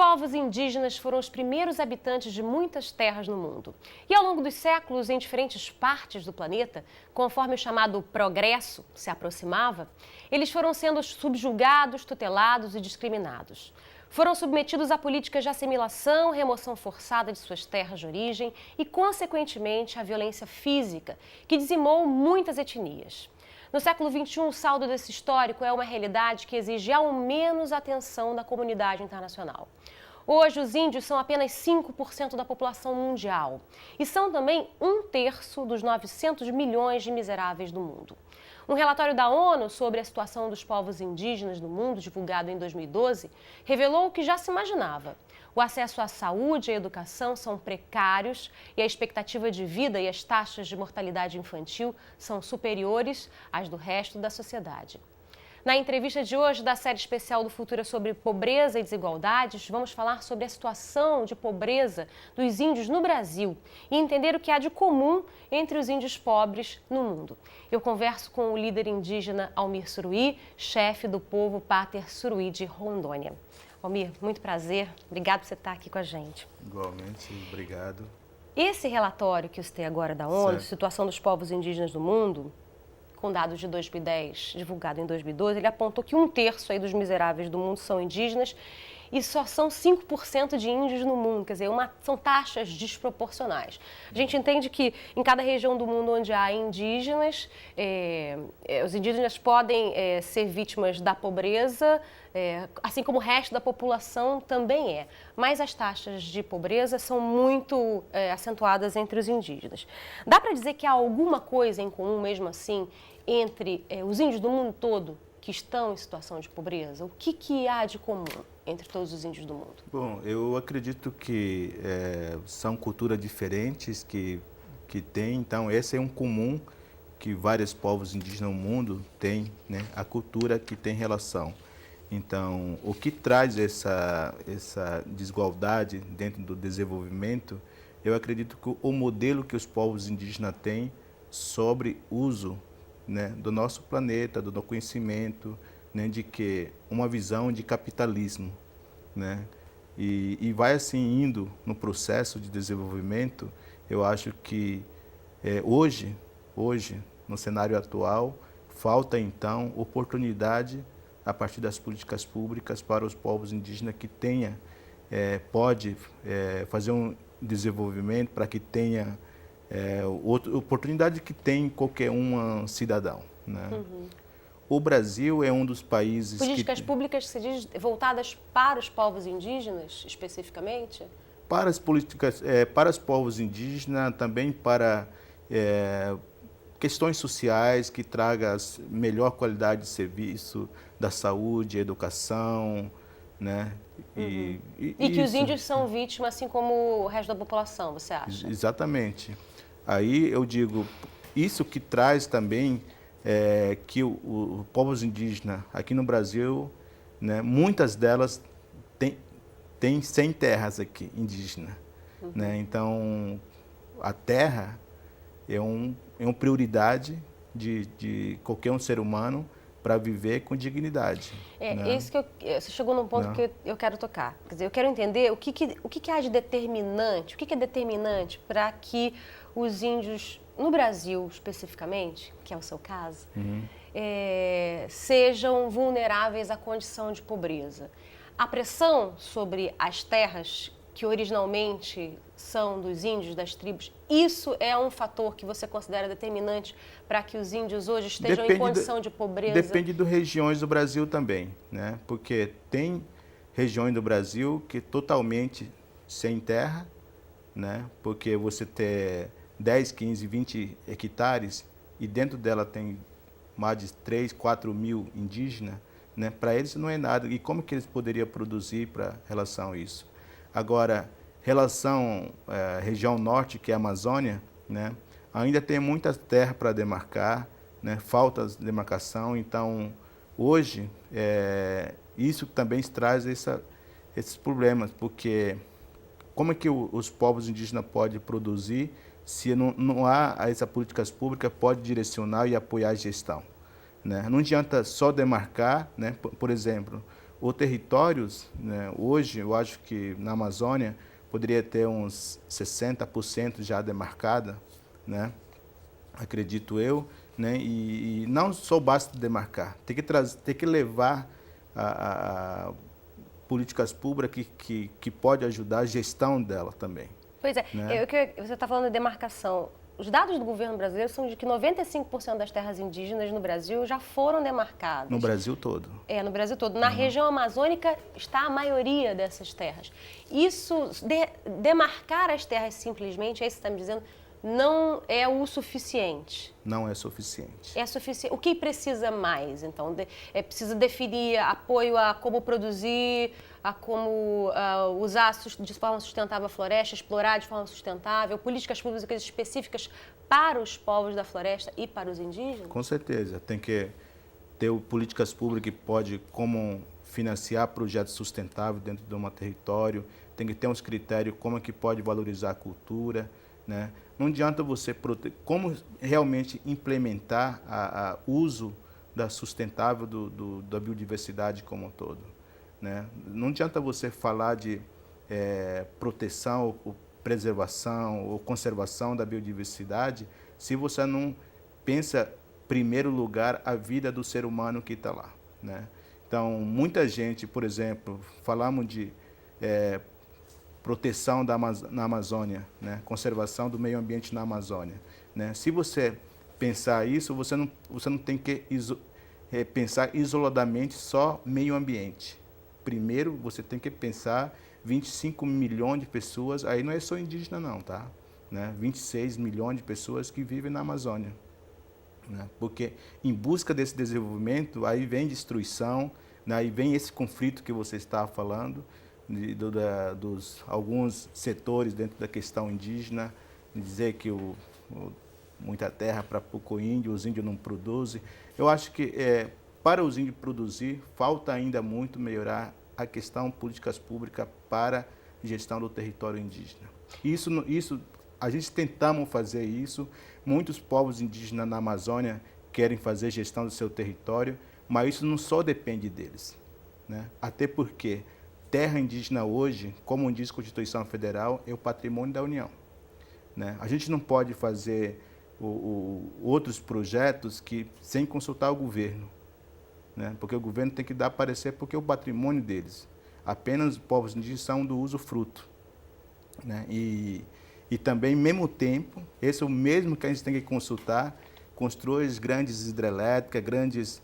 povos indígenas foram os primeiros habitantes de muitas terras no mundo. E ao longo dos séculos, em diferentes partes do planeta, conforme o chamado progresso se aproximava, eles foram sendo subjugados, tutelados e discriminados. Foram submetidos a políticas de assimilação, remoção forçada de suas terras de origem e, consequentemente, a violência física, que dizimou muitas etnias. No século XXI, o saldo desse histórico é uma realidade que exige ao menos a atenção da comunidade internacional. Hoje, os índios são apenas 5% da população mundial e são também 1/3 dos 900 milhões de miseráveis do mundo. Um relatório da ONU sobre a situação dos povos indígenas no mundo, divulgado em 2012, revelou o que já se imaginava. O acesso à saúde e à educação são precários e a expectativa de vida e as taxas de mortalidade infantil são superiores às do resto da sociedade. Na entrevista de hoje da série especial do Futuro sobre pobreza e desigualdades, vamos falar sobre a situação de pobreza dos índios no Brasil e entender o que há de comum entre os índios pobres no mundo. Eu converso com o líder indígena Almir Suruí, chefe do povo Pater Suruí de Rondônia. Almir, muito prazer. Obrigado por você estar aqui com a gente. Igualmente, obrigado. Esse relatório que eu citei agora da ONU, Situação dos Povos Indígenas do Mundo, com dados de 2010, divulgado em 2012, ele apontou que 1/3 aí dos miseráveis do mundo são indígenas e só são 5% de índios no mundo, quer dizer, são taxas desproporcionais. A gente entende que em cada região do mundo onde há indígenas, os indígenas podem ser vítimas da pobreza, assim como o resto da população também é. Mas as taxas de pobreza são muito acentuadas entre os indígenas. Dá para dizer que há alguma coisa em comum, mesmo assim, entre os índios do mundo todo que estão em situação de pobreza? O que há de comum entre todos os índios do mundo? Bom, eu acredito que são culturas diferentes que têm, então esse é um comum que vários povos indígenas no mundo têm, né? A cultura que tem relação. Então, o que traz essa desigualdade dentro do desenvolvimento, eu acredito que o modelo que os povos indígenas têm sobre uso, né, do nosso planeta, do conhecimento, né, de que uma visão de capitalismo, né, e vai assim indo no processo de desenvolvimento. Eu acho que hoje, no cenário atual, falta então oportunidade a partir das políticas públicas para os povos indígenas que pode fazer um desenvolvimento para que tenha outra oportunidade que tem qualquer cidadão, né? Uhum. O Brasil é um dos países políticas públicas, você diz, voltadas para os povos indígenas, especificamente? Para as políticas, para os povos indígenas, também para questões sociais que tragam melhor qualidade de serviço, da saúde, educação, né? E que os índios são vítimas, assim como o resto da população, você acha? Exatamente. Aí eu digo, isso que traz também que os povos indígenas aqui no Brasil, né, muitas delas têm 100 terras aqui, indígenas. Né? Então, a terra é uma prioridade de qualquer um ser humano para viver com dignidade. Né? Isso que você chegou num ponto que eu quero tocar. Quer dizer, eu quero entender o que há de determinante, o que é determinante para que os índios, no Brasil especificamente, que é o seu caso, sejam vulneráveis à condição de pobreza. A pressão sobre as terras que originalmente são dos índios, das tribos, isso é um fator que você considera determinante para que os índios hoje estejam em condição de pobreza? Depende das regiões do Brasil também, né? Porque tem regiões do Brasil que totalmente sem terra, né? Porque você tem 10, 15, 20 hectares e dentro dela tem mais de 3, 4 mil indígenas, né? Para eles não é nada. E como que eles poderiam produzir para relação a isso? Agora, relação à região norte, que é a Amazônia, né? Ainda tem muita terra para demarcar, né? Falta de demarcação. Então, hoje, isso também traz esses problemas, porque como é que os povos indígenas podem produzir se não há essa políticas públicas pode direcionar e apoiar a gestão, né? Não adianta só demarcar, né? Por exemplo, os territórios, né, hoje eu acho que na Amazônia poderia ter uns 60% já demarcada, né, acredito eu, né, e não só basta demarcar, tem que levar a políticas públicas que pode ajudar a gestão dela também. Pois é, Né? você está falando de demarcação. Os dados do governo brasileiro são de que 95% das terras indígenas no Brasil já foram demarcadas. No Brasil todo. No Brasil todo. Na região amazônica está a maioria dessas terras. Isso, demarcar as terras simplesmente, é isso que você está me dizendo, não é o suficiente. Não é suficiente. É suficiente. O que precisa mais, então? Precisa definir apoio a como produzir, a como usar de forma sustentável a floresta, explorar de forma sustentável, políticas públicas específicas para os povos da floresta e para os indígenas? Com certeza. Tem que ter políticas públicas que pode como financiar projetos sustentáveis dentro de um território. Tem que ter uns critérios como é que pode valorizar a cultura, né? Não adianta você como realmente implementar o uso sustentável da biodiversidade como um todo, né? Não adianta você falar de proteção, ou preservação ou conservação da biodiversidade se você não pensa, em primeiro lugar, a vida do ser humano que está lá, né? Então, muita gente, por exemplo, falamos de proteção na Amazônia, né? Conservação do meio ambiente na Amazônia, né? Se você pensar isso, você não tem que pensar isoladamente só meio ambiente. Primeiro, você tem que pensar 25 milhões de pessoas, aí não é só indígena não, tá? Né? 26 milhões de pessoas que vivem na Amazônia, né? Porque em busca desse desenvolvimento, aí vem destruição, né? Aí vem esse conflito que você está falando, dos alguns setores dentro da questão indígena, dizer que muita terra para pouco índio, os índios não produzem. Eu acho que para os índios produzir, falta ainda muito melhorar a questão políticas públicas para a gestão do território indígena. Isso a gente tentamos fazer isso, muitos povos indígenas na Amazônia querem fazer gestão do seu território, mas isso não só depende deles, né? Até porque terra indígena hoje, como diz a Constituição Federal, é o patrimônio da União, né? A gente não pode fazer outros projetos sem consultar o governo, né? Porque o governo tem que dar parecer porque é o patrimônio deles. Apenas os povos indígenas são do usufruto, né? E também, ao mesmo tempo, esse é o mesmo que a gente tem que consultar, construir grandes hidrelétricas, grandes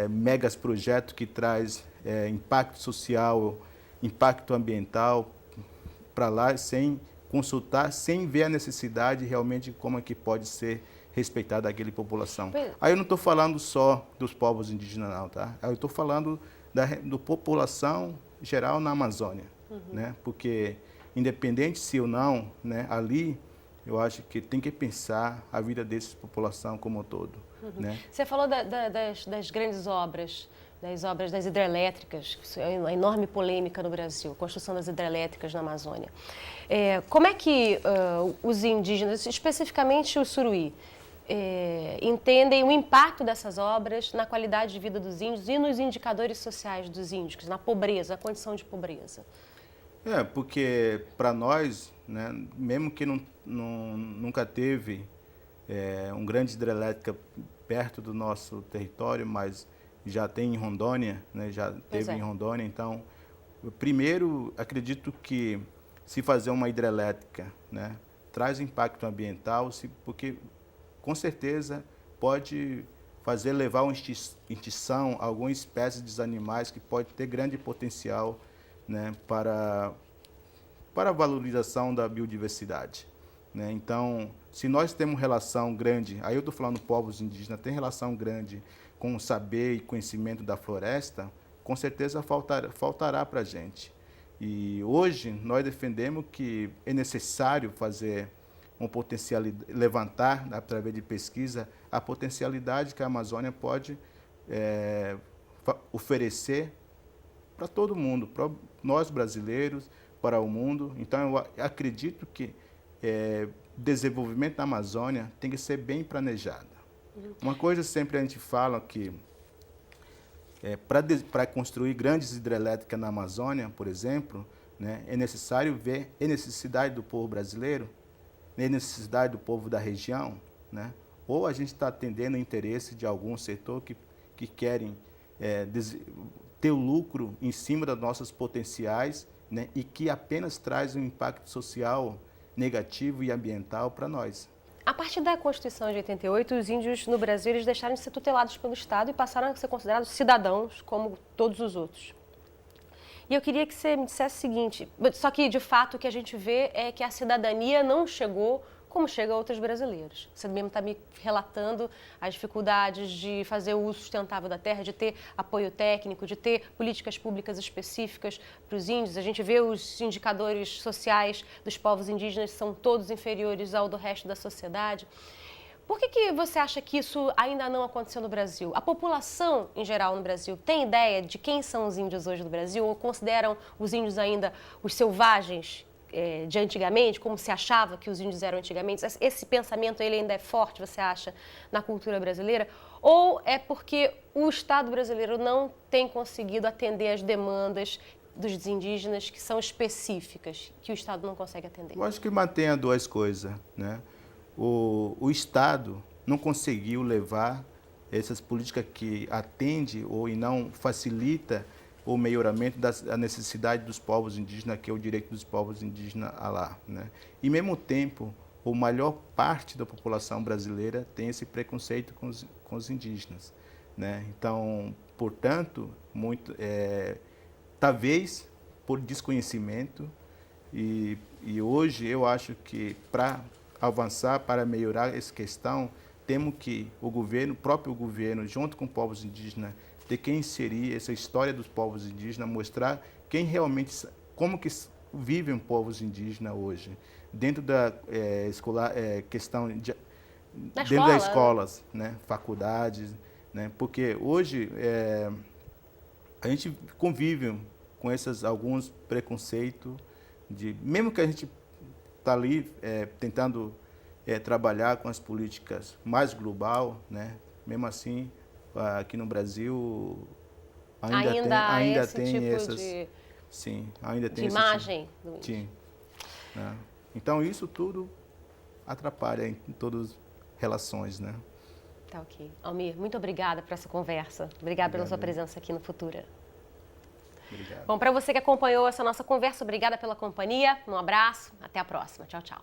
megas projetos que traz impacto social, impacto ambiental para lá, sem consultar, sem ver a necessidade realmente como é que pode ser respeitada aquela população. Aí eu não estou falando só dos povos indígenas não, tá? Eu estou falando da população geral na Amazônia, né? Porque independente se ou não, né, ali eu acho que tem que pensar a vida dessa população como um todo, né? Você falou das grandes obras, das hidrelétricas, é uma enorme polêmica no Brasil, a construção das hidrelétricas na Amazônia. Como é que os indígenas, especificamente o Suruí, entendem o impacto dessas obras na qualidade de vida dos índios e nos indicadores sociais dos índios, na pobreza, na condição de pobreza? Porque para nós, né, mesmo que nunca teve um grande hidrelétrica perto do nosso território, mas já tem em Rondônia, né, já teve em Rondônia, então, primeiro, acredito que se fazer uma hidrelétrica, né, traz impacto ambiental, porque com certeza pode levar uma extinção a algumas espécies de animais que pode ter grande potencial, né, para a valorização da biodiversidade, né? Então, se nós temos relação grande, aí eu estou falando povos indígenas, tem relação grande com o saber e conhecimento da floresta, com certeza faltará para a gente. E hoje nós defendemos que é necessário fazer levantar, através de pesquisa, a potencialidade que a Amazônia pode oferecer para todo mundo, para nós brasileiros, para o mundo. Então, eu acredito que desenvolvimento da Amazônia tem que ser bem planejado. Uma coisa sempre a gente fala que Para construir grandes hidrelétricas na Amazônia, por exemplo, né, é necessário ver a necessidade do povo brasileiro, a necessidade do povo da região, né? Ou a gente está atendendo o interesse de algum setor que querem ter o lucro em cima das nossas potenciais, né, e que apenas traz um impacto social negativo e ambiental para nós. A partir da Constituição de 88, os índios no Brasil eles deixaram de ser tutelados pelo Estado e passaram a ser considerados cidadãos como todos os outros. E eu queria que você me dissesse o seguinte, só que de fato o que a gente vê é que a cidadania não chegou como chega a outros brasileiros. Você mesmo está me relatando as dificuldades de fazer o uso sustentável da terra, de ter apoio técnico, de ter políticas públicas específicas para os índios. A gente vê os indicadores sociais dos povos indígenas são todos inferiores ao do resto da sociedade. Por que você acha que isso ainda não aconteceu no Brasil? A população, em geral, no Brasil, tem ideia de quem são os índios hoje no Brasil? Ou consideram os índios ainda os selvagens de antigamente, como se achava que os índios eram antigamente? Esse pensamento ele ainda é forte, você acha, na cultura brasileira? Ou é porque o Estado brasileiro não tem conseguido atender as demandas dos indígenas que são específicas, que o Estado não consegue atender? Eu acho que mantém as duas coisas, né? O Estado não conseguiu levar essas políticas que atende ou e não facilita o melhoramento da necessidade dos povos indígenas, que é o direito dos povos indígenas a lá, né? E, ao mesmo tempo, a maior parte da população brasileira tem esse preconceito com os indígenas, né? Então, portanto, talvez por desconhecimento, e hoje eu acho que para avançar, para melhorar essa questão, temos que o próprio governo, junto com povos indígenas, ter que inserir essa história dos povos indígenas, mostrar quem realmente, como que vivem povos indígenas hoje, dentro da questão dentro das escolas, né, faculdades, né, porque hoje a gente convive com alguns preconceitos, mesmo que a gente está ali tentando trabalhar com as políticas mais global, né, mesmo assim aqui no Brasil ainda tem tipo essas, sim, ainda tem de imagem do índio. Sim, né? Então isso tudo atrapalha em todas as relações, né? Tá, ok. Almir, muito obrigada por essa conversa. Obrigada pela sua presença aqui no Futura. Obrigado. Bom, para você que acompanhou essa nossa conversa, obrigada pela companhia. Um abraço, até a próxima. Tchau, tchau.